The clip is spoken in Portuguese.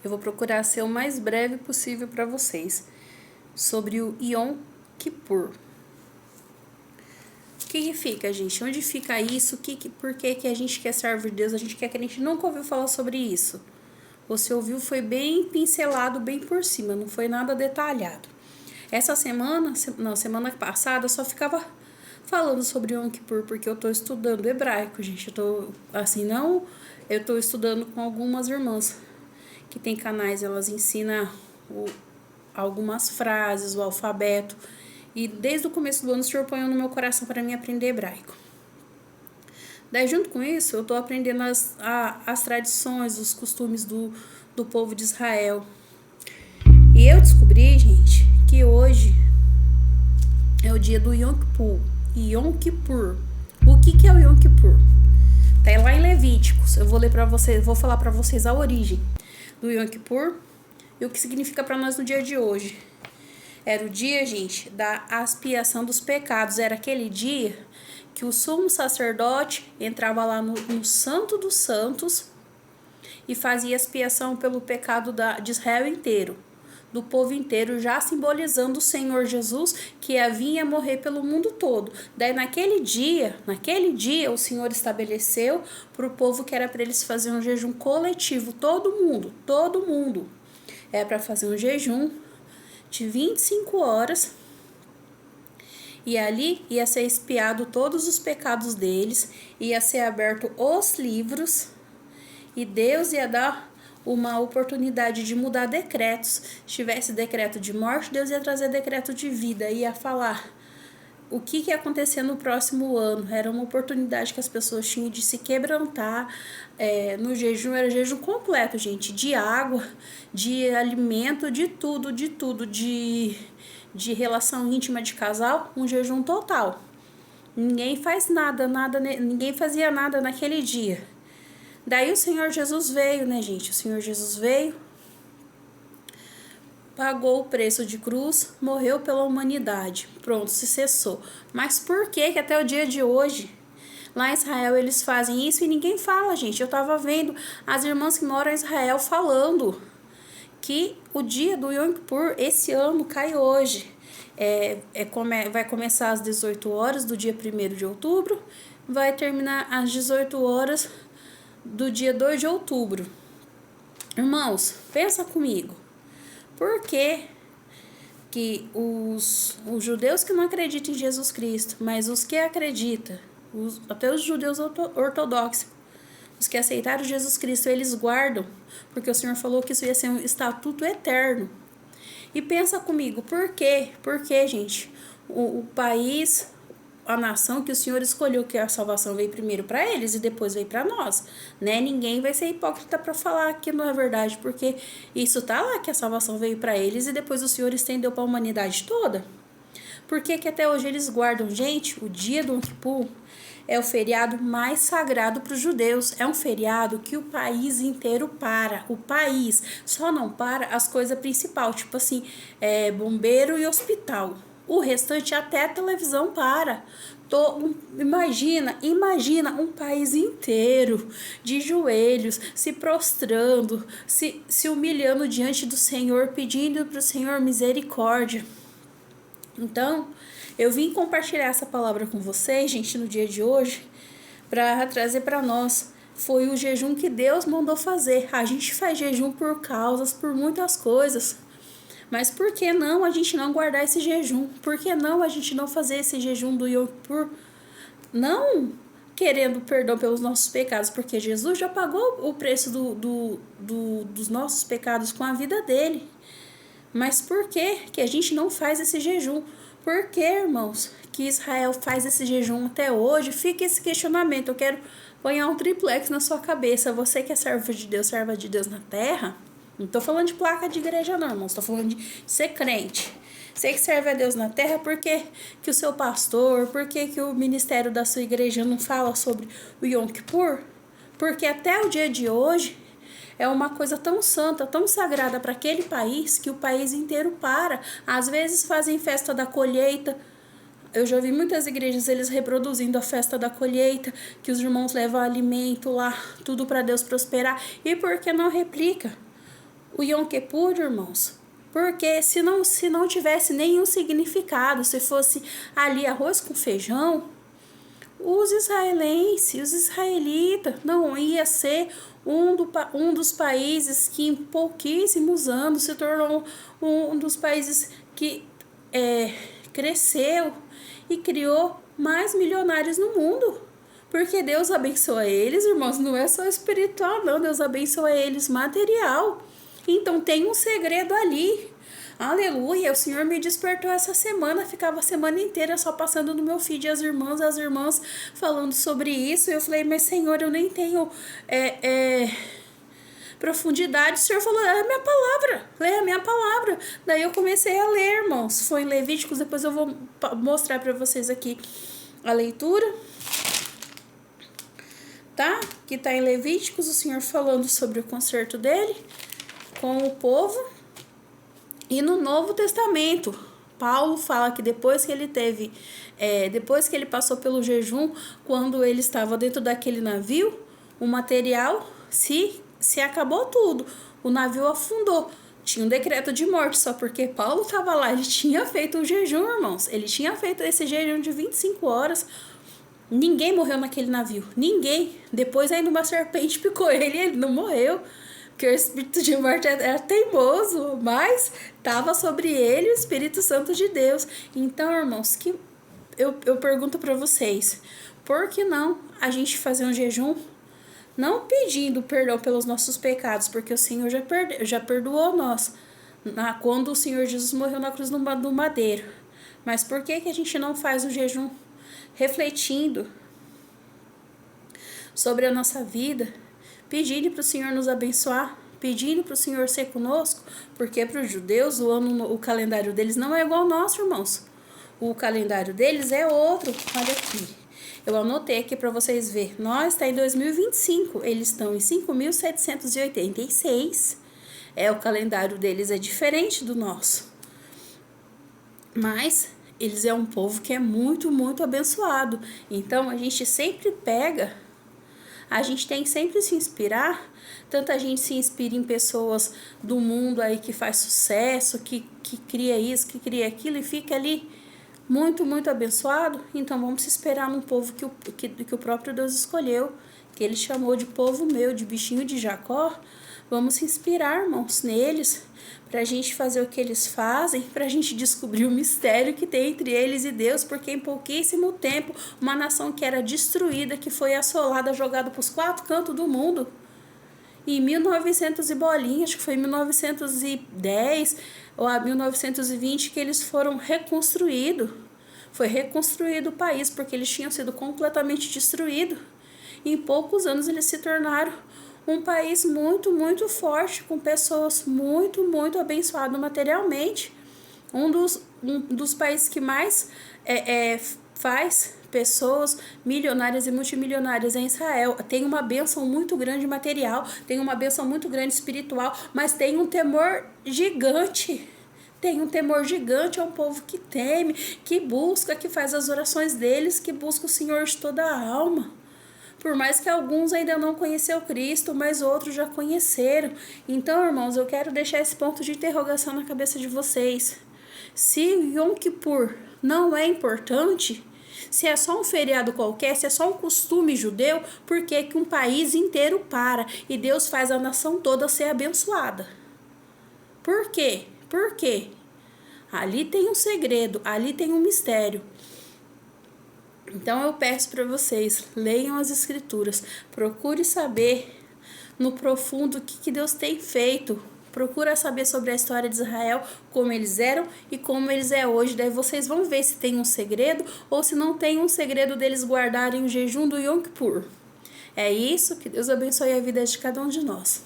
Eu vou procurar ser o mais breve possível para vocês sobre o Yom Kippur. O que fica, gente? Onde fica isso? Por que a gente quer servir Deus? A gente quer que a gente nunca ouviu falar sobre isso. Você ouviu, foi bem pincelado, bem por cima, não foi nada detalhado. Essa semana, semana passada, só ficava falando sobre Yom Kippur, porque eu tô estudando hebraico, gente. Eu tô estudando com algumas irmãs que tem canais, elas ensinam algumas frases, o alfabeto. E desde o começo do ano o Senhor põe no meu coração para mim aprender hebraico. Daí, junto com isso, eu tô aprendendo as tradições, os costumes do povo de Israel. E eu descobri, gente, que hoje é o dia do Yom Kippur. Yom Kippur. O que é o Yom Kippur? Tá lá em Levíticos. Eu vou ler para vocês, vou falar para vocês a origem do Yom Kippur e o que significa para nós no dia de hoje. Era o dia, gente, da expiação dos pecados. Era aquele dia que o sumo sacerdote entrava lá no Santo dos Santos e fazia expiação pelo pecado de Israel inteiro, do povo inteiro, já simbolizando o Senhor Jesus que vinha morrer pelo mundo todo. Daí naquele dia o Senhor estabeleceu para o povo que era para eles fazerem um jejum coletivo, todo mundo. É para fazer um jejum de 25 horas e ali ia ser expiado todos os pecados deles, ia ser aberto os livros e Deus ia dar uma oportunidade de mudar decretos. Se tivesse decreto de morte, Deus ia trazer decreto de vida, ia falar o que ia acontecer no próximo ano. Era uma oportunidade que as pessoas tinham de se quebrantar. No jejum, era jejum completo, gente, de água, de alimento, de tudo, de relação íntima de casal, um jejum total. Ninguém fazia nada naquele dia. Daí o Senhor Jesus veio, né, gente? O Senhor Jesus veio, pagou o preço de cruz, morreu pela humanidade. Pronto, se cessou. Mas por que até o dia de hoje, lá em Israel, eles fazem isso e ninguém fala, gente? Eu tava vendo as irmãs que moram em Israel falando que o dia do Yom Kippur esse ano cai hoje. Vai começar às 18 horas do dia 1º de outubro, vai terminar às 18 horas do dia 2 de outubro. Irmãos, pensa comigo. Por que os judeus que não acreditam em Jesus Cristo, mas os que acreditam, até os judeus ortodoxos, os que aceitaram Jesus Cristo, eles guardam, porque o Senhor falou que isso ia ser um estatuto eterno. E pensa comigo, por quê? Porque, gente, o país, a nação que o Senhor escolheu, que a salvação veio primeiro para eles e depois veio para nós, né? Ninguém vai ser hipócrita para falar que não é verdade, porque isso tá lá, que a salvação veio para eles e depois o Senhor estendeu para a humanidade toda. Por que até hoje eles guardam? Gente, o dia do Yom Kippur é o feriado mais sagrado para os judeus. É um feriado que o país inteiro para. O país só não para as coisas principais, tipo assim, bombeiro e hospital. O restante até a televisão para. Imagina um país inteiro de joelhos, se prostrando, se humilhando diante do Senhor, pedindo para o Senhor misericórdia. Então, eu vim compartilhar essa palavra com vocês, gente, no dia de hoje, para trazer para nós. Foi o jejum que Deus mandou fazer. A gente faz jejum por causas, por muitas coisas. Mas por que não a gente não guardar esse jejum? Por que não a gente não fazer esse jejum do Yom Kippur? Não querendo perdão pelos nossos pecados, porque Jesus já pagou o preço dos nossos pecados com a vida dele. Mas por que a gente não faz esse jejum? Por que, irmãos, que Israel faz esse jejum até hoje? Fica esse questionamento. Eu quero pôr um triplex na sua cabeça. Você que é serva de Deus na terra, não estou falando de placa de igreja não, irmãos. Estou falando de ser crente. Você que serve a Deus na terra, por que o seu pastor, por que o ministério da sua igreja não fala sobre o Yom Kippur? Porque até o dia de hoje é uma coisa tão santa, tão sagrada para aquele país, que o país inteiro para. Às vezes fazem festa da colheita. Eu já vi muitas igrejas, eles reproduzindo a festa da colheita, que os irmãos levam alimento lá, tudo para Deus prosperar. E por que não replica? o Yom Kippur, irmãos? Porque se não tivesse nenhum significado, se fosse ali arroz com feijão, os israelenses, os israelitas, não ia ser um dos países que em pouquíssimos anos se tornou um dos países que cresceu e criou mais milionários no mundo. Porque Deus abençoa eles, irmãos, não é só espiritual, não. Deus abençoa eles material. Então tem um segredo ali. Aleluia, o Senhor me despertou essa semana, ficava a semana inteira só passando no meu feed as irmãs falando sobre isso. E eu falei, mas Senhor, eu nem tenho profundidade. O Senhor falou, é a minha palavra, leia a minha palavra. Daí eu comecei a ler, irmãos. Foi em Levíticos, depois eu vou mostrar para vocês aqui a leitura. Tá? Que tá em Levíticos, o Senhor falando sobre o conserto dele com o povo. E no Novo Testamento, Paulo fala que depois que ele depois que ele passou pelo jejum, quando ele estava dentro daquele navio, o material se acabou tudo. O navio afundou. Tinha um decreto de morte, só porque Paulo estava lá. Ele tinha feito o jejum, irmãos. Ele tinha feito esse jejum de 25 horas. Ninguém morreu naquele navio. Ninguém. Depois ainda uma serpente picou ele e ele não morreu. Porque o espírito de morte era teimoso, mas estava sobre ele o Espírito Santo de Deus. Então, irmãos, que eu pergunto para vocês, por que não a gente fazer um jejum? Não pedindo perdão pelos nossos pecados, porque o Senhor já perdoou nós quando o Senhor Jesus morreu na cruz do madeiro. Mas por que a gente não faz o jejum refletindo sobre a nossa vida, pedindo para o Senhor nos abençoar, pedindo para o Senhor ser conosco? Porque para os judeus o calendário deles não é igual ao nosso, irmãos. O calendário deles é outro. Olha aqui, eu anotei aqui para vocês verem. Nós está em 2025, eles estão em 5.786. O calendário deles é diferente do nosso. Mas eles é um povo que é muito, muito abençoado. Então a gente sempre a gente tem que sempre se inspirar. Tanto a gente se inspira em pessoas do mundo aí que faz sucesso, que cria isso, que cria aquilo e fica ali muito, muito abençoado. Então vamos se esperar num povo que o próprio Deus escolheu, que ele chamou de povo meu, de bichinho de Jacó. Vamos se inspirar, irmãos, neles, para a gente fazer o que eles fazem, para a gente descobrir o mistério que tem entre eles e Deus, porque em pouquíssimo tempo, uma nação que era destruída, que foi assolada, jogada para os 4 cantos do mundo, em 1900 e bolinha, acho que foi em 1910 ou 1920 que eles foram reconstruídos. Foi reconstruído o país, porque eles tinham sido completamente destruídos. Em poucos anos eles se tornaram um país muito, muito forte, com pessoas muito, muito abençoadas materialmente. Um dos países que mais faz pessoas milionárias e multimilionárias em Israel. Tem uma bênção muito grande material, tem uma bênção muito grande espiritual, mas tem um temor gigante. Tem um temor gigante, é um povo que teme, que busca, que faz as orações deles, que busca o Senhor de toda a alma. Por mais que alguns ainda não conheceram Cristo, mas outros já conheceram. Então, irmãos, eu quero deixar esse ponto de interrogação na cabeça de vocês. Se Yom Kippur não é importante, se é só um feriado qualquer, se é só um costume judeu, por que um país inteiro para e Deus faz a nação toda ser abençoada? Por quê? Por quê? Ali tem um segredo, ali tem um mistério. Então eu peço para vocês, leiam as escrituras, procure saber no profundo o que Deus tem feito. Procura saber sobre a história de Israel, como eles eram e como eles é hoje. Daí vocês vão ver se tem um segredo ou se não tem um segredo deles guardarem o jejum do Yom Kippur. É isso, que Deus abençoe a vida de cada um de nós.